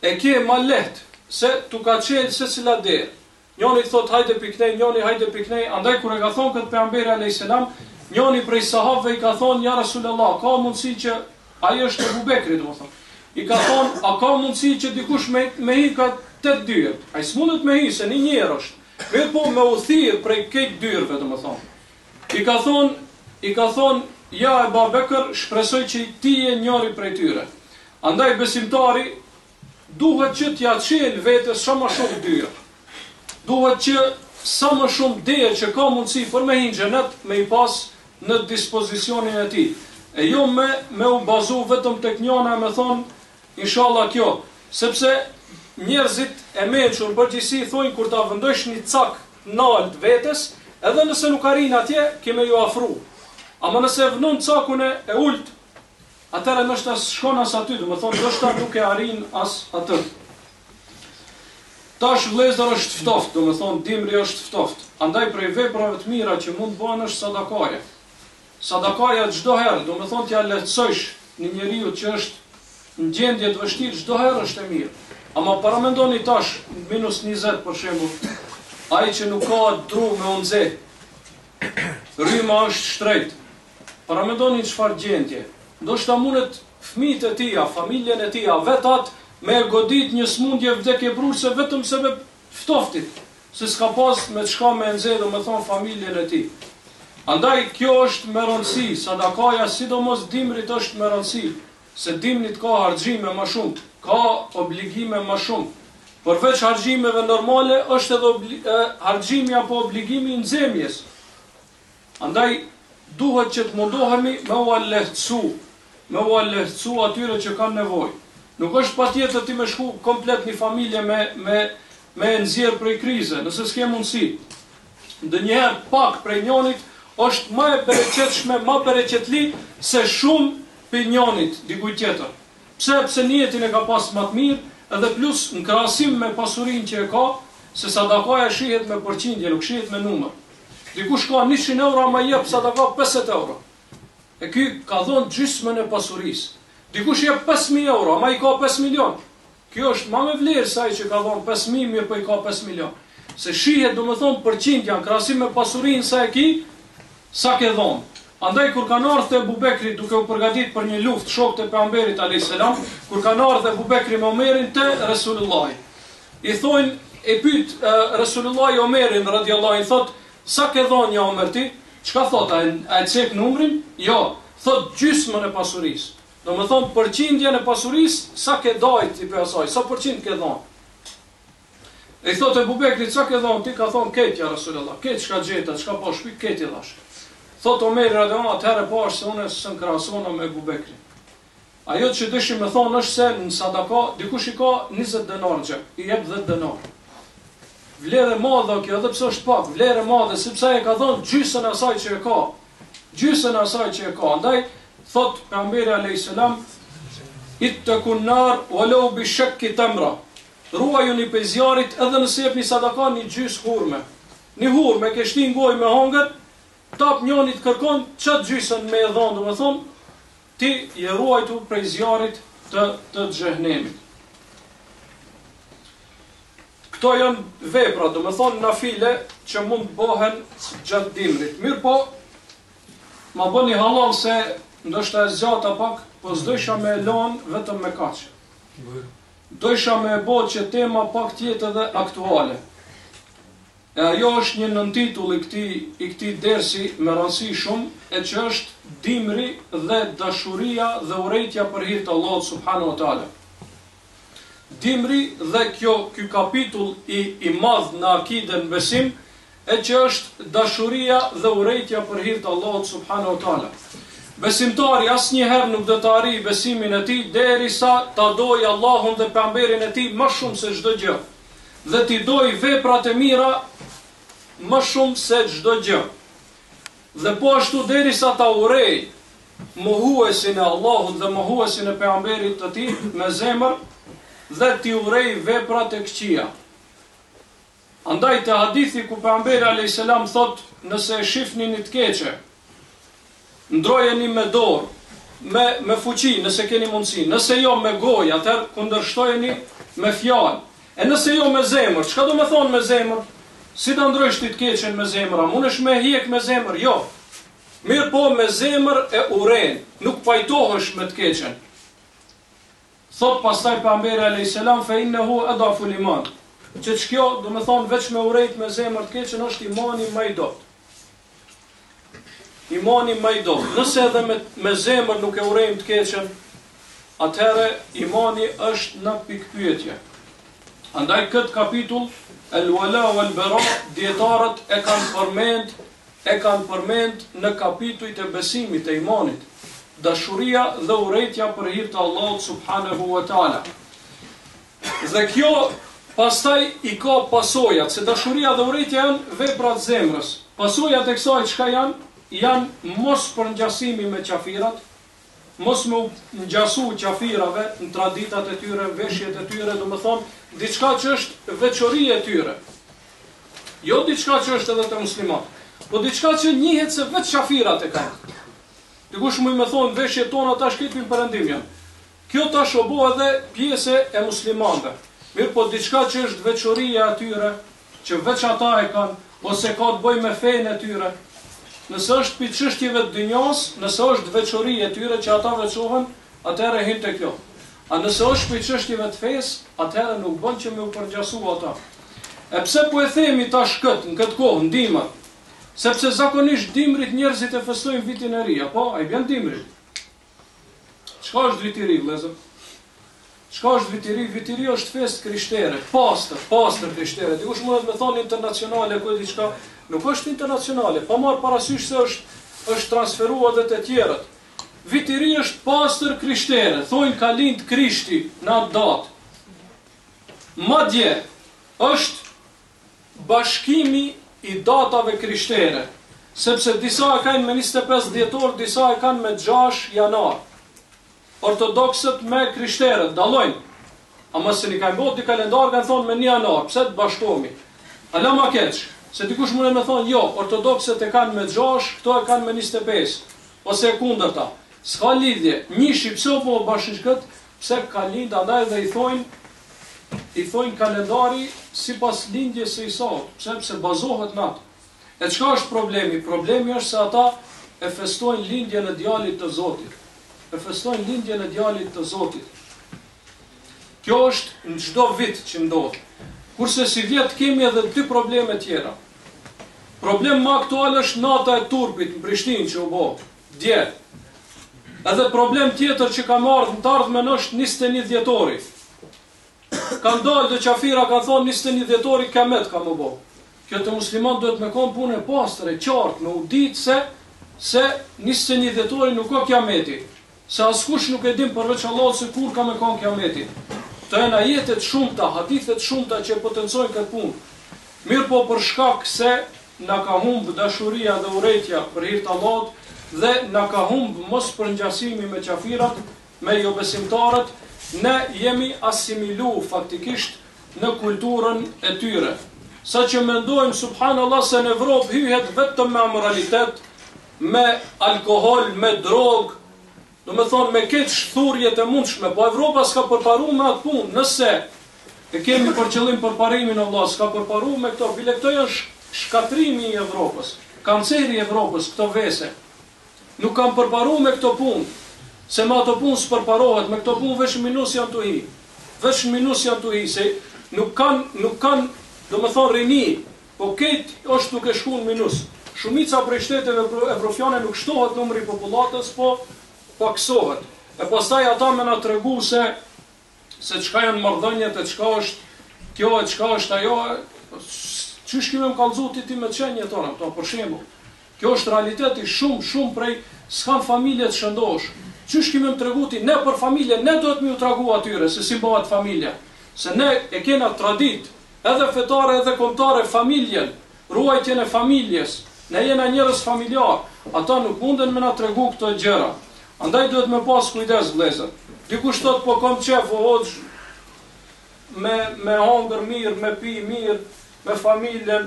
e ke ma lehtë se tu ka qelë se cila derë. Njoni thot hajde piknej, njoni hajde piknej, andaj kur e ka thonë këtë pejgamberi alayhis salam, njoni prej sahabëve i ka thonë ja Rasulullah, ka mundësi që ai është Abu Bekri, domethënë. I ka thonë, a ka mundësi që dikush me hi ka 8 dyert? Ai s'mundet me hi se një njerë është. Mirë po me u thirr prej këtë dyrëve, domethënë. I ka thonë, ja Abu Bekr, shpresoj që ti je njëri prej tyre. Andaj besimtari duhet që t'ja qelë vetes sa më shumë dyrë. Duhet që sa më shumë derë që ka mundësi për me hinë xhenet me i pas në dispozicionin e tij. E jo me u bazu vetëm tek njëna me thonë, inshallah kjo, sepse njerëzit e mençur përgjithësi thonë kur ta vendosh një cak nalt vetes, edhe nëse nuk arrin atje, kemë ju afru. Ama nëse vënon cakun e ult, atëherë ndoshta shkon as aty, do të thonë ndoshta nuk e arrin as atë. Tash vëllezër është ftoft, do të thonë dimri është ftoft. Andaj prej veprave të mira që mund bëhen është sadakaja. Sadakaja çdo herë, do të thonë t'ja lehtësojsh një njeriu që është në gjendje të vështirë, çdo herë është e mirë. Ama paramendoni tash -20 për shembull, ai që nuk ka dru me unze, rryma është shtrejt. Paramendoni çfarë gjendje. Ndoshta mundet fëmijët e tij, familjen e tij, vetat me godit një smundje vdekje brurse vetëm se me ftoftit, se s'ka pas me çka me nxjerr, do të thonë familjen e tij. Andaj kjo është me rëndësi, sadakaja sidomos dimrit është me rëndësi, se dimrit ka harxhime më shumë, ka obligime më shumë. Përveç harxhimeve normale është edhe harxhimi apo obligimi i nxemjes. Andaj duhet që të mundohemi me u lehtësu atyre që kanë nevojë. Nuk është patjetër ti me shku komplet një familje me nxjerr prej krize, nëse s'ke mundësi. Ndonjëherë pak prej njonit është më e bereqetshme, më bereqetli se shumë për njonit dikujt tjetër. Pse niyetin e ka pas më të mirë, edhe plus në krahasim me pasurinë që e ka, se sadakaja shihet me përqindje, nuk shihet me numër. Dikush ka 100 euro, ama jep sadaka 50 euro. E ky ka dhënë gjysmën e pasurisë. Dikush jep 5.000 euro, ama i ka 5 milion. Kjo është ma me vlerë sa i që ka dhënë 5.000, mirë po i ka 5 milion. Se shihet, do më thonë, përqindja në krahasim me pasurinë sa e ki, sa ke dhënë. Andaj kur kanë ardhur te Abu Bekri duke u përgatitur për një luftë shokët e pejgamberit alayhis salam, kur kanë ardhur Abu Bekri me Omerin te Resulullah. I thonë, e pyet Resulullah Omerin radhiyallahu anhu, thot, sa ke dhënë ja Omer ti? Çka thot ai? Ai cek numrin? Jo, thot gjysmën e pasurisë. Do më thonë përqindjen e pasurisë, sa ke dajt i për asaj, sa përqind ke dhënë. E i thot Abu Bekri, sa ke dhënë ti? Ka thonë ketja Resulullah, ketë çka gjeta, çka po shpi, ketë i dhash. Thot Omeri radhiyallahu anhu, atëherë po është se unë s'm krahasona me Abu Bekrin. Ajo që dëshim me thonë është se në sadaka dikush i ka 20 denar xhep, i jep 10 denar. Vlerë e madhe kjo, edhe pse është pak, vlerë e madhe sepse ai ka dhënë gjysmën e asaj që e ka. gjysën asaj që e ka. Andaj, thot pejgamberi alayhis salam, ittaqun nar walau bi shakki tamra. Ruajuni prej zjarrit edhe nëse jepni sadaka një gjys hurme. Një hurme ke shtin gojë me hongër, tap njëri të kërkon çat gjysën me e dhon, domethënë ti je ruajtur prej zjarrit të xhehenemit. Këto janë vepra, domethënë nafile që mund të bëhen gjatë dimrit. Mirë po, ma bëni halal se ndoshta e zgjata pak, po s'dojsha me lën vetëm me kaq. Dojsha me bë që tema pak tjetë edhe aktuale. E ajo është një nëntitull i këtij dersi me rëndësi shumë, e që është dimri dhe dashuria dhe urrejtja për hir të Allahut subhanahu wa taala. Dimri dhe ky kapitull i madh në akiden besim, e që është dashuria dhe urrejtja për hir të Allahut subhanahu wa taala. Besimtari asnjëherë nuk do të arrijë besimin e tij derisa ta dojë Allahun dhe pejgamberin e tij më shumë se çdo gjë. Dhe ti dojë veprat e mira më shumë se çdo gjë. Dhe po ashtu derisa ta urrej mohuesin e Allahut dhe mohuesin e pejgamberit të tij me zemër dhe ti urrej veprat e këqija. Andaj te hadithi ku pejgamberi alayhis salam thot, nëse e shihni një të keqe, ndrojeni me dorë, me fuqi, nëse keni mundësi. Nëse jo me gojë, atëherë kundërshtojeni me fjalë. E nëse jo me zemër, çka do me thonë me zemër? Si ta ndrojsh ti të keqen me zemër? A mundesh me hjek me zemër? Jo. Mirë po me zemër e urren, nuk pajtohesh me të keqen. Thot pastaj pejgamberi alayhis salam fa innahu adaful iman. Që kjo, do me thonë, veç me urrejt me zemër të keqen është imani më i dobët. Imani më i dobët. Nëse edhe me zemër nuk e urrejmë të keqen, atëherë imani është në pikpyetje. Andaj këtë kapitull el-wala wal-bara dietarët e kanë përmend në kapitujt e besimit të imanit. Dashuria dhe urrejtja për hir të Allahut subhanahu wa taala. Dhe kjo pastaj i ka pasojat, se dashuria dhe urrejtja janë vepra të zemrës. Pasojat e kësaj çka janë? Janë mos për ngjasimi me qafirat, mos me ngjasu qafirave në traditat e tyre, veshjet e tyre, do me thonë, diçka që është veçori e tyre. Jo diçka që është edhe të muslimat, po diçka që njihet se vetë qafirat e kanë. Dikush më me thonë, veshjet tona tash këtë përëndim janë. Kjo tash o bo edhe pjese e muslimanëve. Mirë po diçka që është veçoria e tyre, që veç ata e kanë, ose ka të bëj me fejnë e tyre. Nëse është për çështjeve të dunjos, nëse është veçori e tyre që ata veçohen, atëherë hyn te kjo. A nëse është për çështjeve të fesë, atëherë nuk bën që me u përngjasu ata. E pse po e themi tash në këtë kohë, ndima? Sepse zakonisht dimrit njerëzit e festojnë vitin e ri, apo ai bën dimrit. Çka është viti i ri, vëllezër? Çka është viti i ri? Viti i ri është festë krishtere, pastër krishtere. Dikush mund të më thonë internacionale apo diçka. Nuk është internacionale, pa marrë parasysh se është transferuar edhe te tjerët. Viti i ri është pastër krishtere, thonë ka lind Krishti në atë datë. Madje është bashkimi i datave krishtere, sepse disa e kanë me 25 dhjetor, disa e kanë me 6 janar. Ortodoksët me krishterët dallojnë. Ama se një kanë bërë di kalendar kanë thonë me 1 janar, pse të bashkohemi? Ala ma keq. Se dikush mund me thonë, jo, ortodoksët e kanë me 6, këto e kanë me 25, ose e kundërta. S'ka lidhje, njëshi pse po bashkët, pse ka lind, andaj dhe i thojnë kalendari sipas lindjes së Isaut, pse bazohet në atë. E çka është problemi? Problemi është se ata e festojnë lindjen e djalit të Zotit. E festojnë lindjen e djalit të Zotit. Kjo është në çdo vit që ndodh. Kurse si vjet kemi edhe 2 probleme tjera. Problem më aktual është nata e turpit në Prishtinë që u bë dje. Edhe problem tjetër që ka marrë në të ardhmen është 21 dhjetori. Kanë dalë dhe qafira kanë thonë 21 dhjetori kamet ka më bë. Kjo të musliman duhet me konë punë e pastër, e qartë, me u ditë se 21 dhjetori nuk ka kiameti. Se askush nuk e dim përveç Allahut se kur ka me konë kiameti. Të janë ajetet shumëta, hadithet shumëta që potencojnë këtë punë. Mirë po për shkak se na ka humbë dashuria dhe urrejtja për hir të Allahut, dhe na ka humbë mos përngjasimi me qafirat, me jo besimtarët, ne jemi asimilu faktikisht në kulturën e tyre. Sa që mendojmë, subhanallah, se në Evropë hyhet vetëm me amoralitet, me alkohol, me drogë, do me thonë me këtë shthurjet e mundshme, po Evropa s'ka përparu me atë punë, nëse e kemi për qëllim përparimin Allah, s'ka përparu me këto, bile këto janë shkatrimi i Evropës, kanceri i Evropës, këto vese, nuk kam përparu me këto punë, se me ato punë s'përparohet, me këto punë veç minus janë të hi, se nuk kanë, do me thonë rini, po këtë është duke shku në minus. Shumica prej shteteve evropiane nuk shtohet numri i popullatës, po paksohet. E pastaj ata me na tregu se çka janë marrëdhëniet, e çka është kjo, e çka është ajo, çysh kemi kallëzu ti me çënje tona, këto për shembull. Kjo është realiteti shumë prej s'kan familje të shëndosh. Çysh kemi më tregu ti, ne për familje, ne duhet më u tregu atyre se si bëhet familja. Se ne e kena tradit, edhe fetare, edhe kombëtare, familjen, ruajtjen e familjes, ne jena njerëz familjar, ata nuk munden me na tregu këto gjëra. Andaj duhet me pas kujdes vëllezër. Dikush thot po kam qef o hoxh me hangër mirë, me pi mirë, me familjen,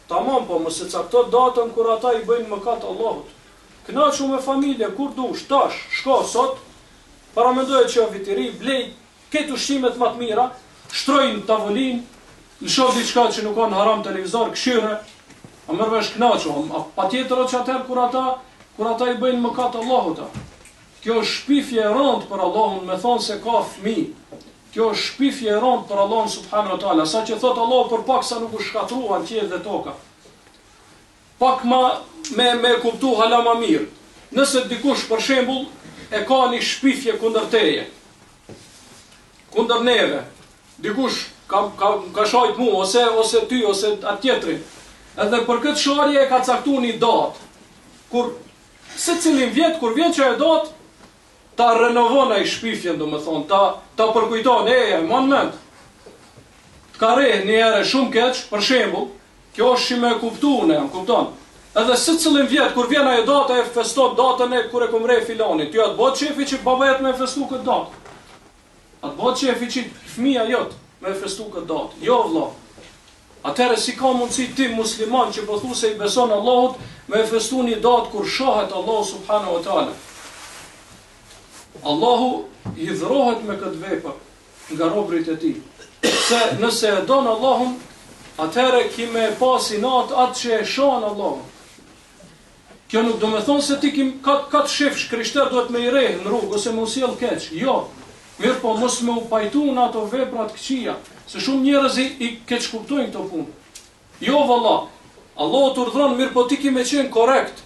tamam, po mos e cakto datën kur ata i bëjnë mëkat Allahut. Kënaqu me familje, kur dush, tash, shko sot, paramendoje që vitiri, blej këtë ushqimet më të mira, shtrojnë tavolinë, lësho diçka që nuk kanë haram televizor, këshire, a mërvesh knaqo, pa tjetër o që atër kur ata i bëjnë mëkat Allahut. Kjo është shpifje e rëndë për Allahun, me thonë se ka fëmi. Kjo është shpifje e rëndë për Allahun subhanahu wa taala, sa që thot Allah për pak sa nuk u shkatruan qiell dhe toka. Pak me kuptu hala ma mirë. Nëse dikush për shembull e ka një shpifje kundër teje, kundër neve, dikush ka shajt mu, ose ty, ose atë tjetrin, edhe për këtë sharje e ka caktu një datë, kur se cilin vjet, kur vjen që e datë, ta renovon ai shpifjen, do me thonë, ta përkujton, mon mend, t'ka re një ere shumë keq, për shembull, kjo është që me kuptu, ne jam kupton, edhe se cilin vjet, kur vjen ajo datë, e feston datën e kur e kom re filani, ty atë bot qefi që babajet me festu këtë datë, atë bot qefi që fëmija jot me festu këtë datë, jo vëlla. Atëherë si ka mundësi ti musliman që po thu se i beson Allahut me festu një datë kur shohet Allahu subhanahu wa taala. Allahu i dhrohet me këtë vepër nga robrit e tij. Se nëse e don Allahun, atëherë kime pasi natë atë që e shohën Allahun. Kjo nuk do me thonë se ti ka të shefsh krishter duhet me i rejë në rrugë ose me usjell keq. Jo. Mirë po mos me u pajtu në ato veprat këqija. Se shumë njerëz i keq kuptojnë këto punë. Jo valla, Allahu të urdhron, mirë po ti ki me qenë korrekt.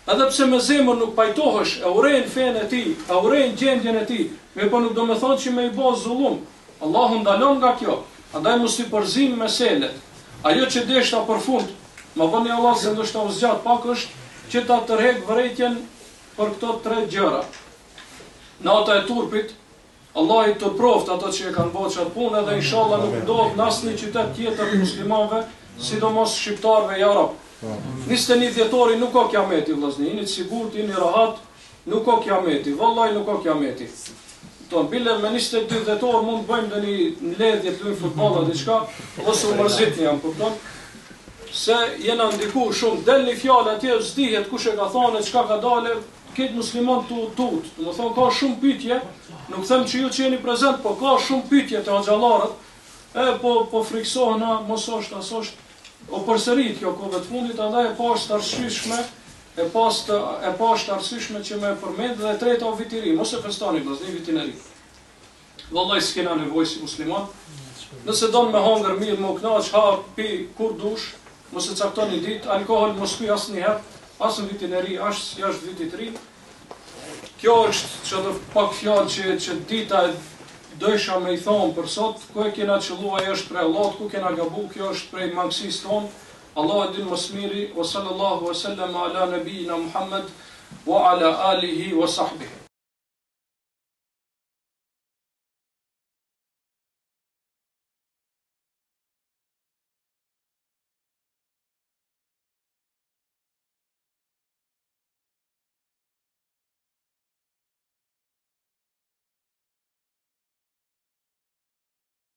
Edhe pse me zemër nuk pajtohesh, e urejnë fenë e ti, e urejnë gjendjen e ti, mirë po nuk do me thonë që me i bo zullum. Allahu ndalon nga kjo, andaj mos i përzim meselet. Ajo që deshta për fund, ma vëni Allah se ndoshta u zgjat pak është që ta tërhek vërejtjen për këto 3 gjëra. Nata e turpit, Allah i të proft ato që e kanë bërë qatë punë edhe inshallah nuk ndodhë në asnjë qytet tjetër të muslimanëve, sidomos shqiptarëve e arab. 21 dhjetori nuk ka kiameti vëllazni, jeni të sigurt, jeni rahat, nuk ka kiameti, vallahi nuk ka kiameti. Bile me 22 dhjetor mund të bëjmë dhe një ledhje të lujmë futboll apo diçka, ose u mërzitni jam, kupton? Se jena ndiku shumë, del një fjalë atje s'dihet kush e ka thënë, çka ka dalë, këtë musliman të tut. Do të thonë ka shumë pyetje, nuk them që ju që jeni prezent, po ka shumë pyetje të xhallarët. Po friksohen, mos është, as është. O përsërit kjo kohë të fundit, andaj e pashtë arsyeshme, e pashtë arsyeshme që më përmend dhe e treta o vitiri, mos e festoni vëllazni vitin e ri. Vallahi s'kena nevojë si musliman. Nëse don me hangër mirë, më kënaq, ha pi kur dush, mos e caktoni ditë, alkool mos pi asnjëherë. As në vitin e ri, as jashtë vitit të ri. Kjo është që të pak fjalë që dita dojsha me i thonë për sot, ku e kena qëlluaj është prej Allahut, ku kena gabu, kjo është prej mangësis tonë. Allah e din më smiri, wa sallallahu wa sallam ala nabijina Muhammed, wa ala alihi wa sahbihi.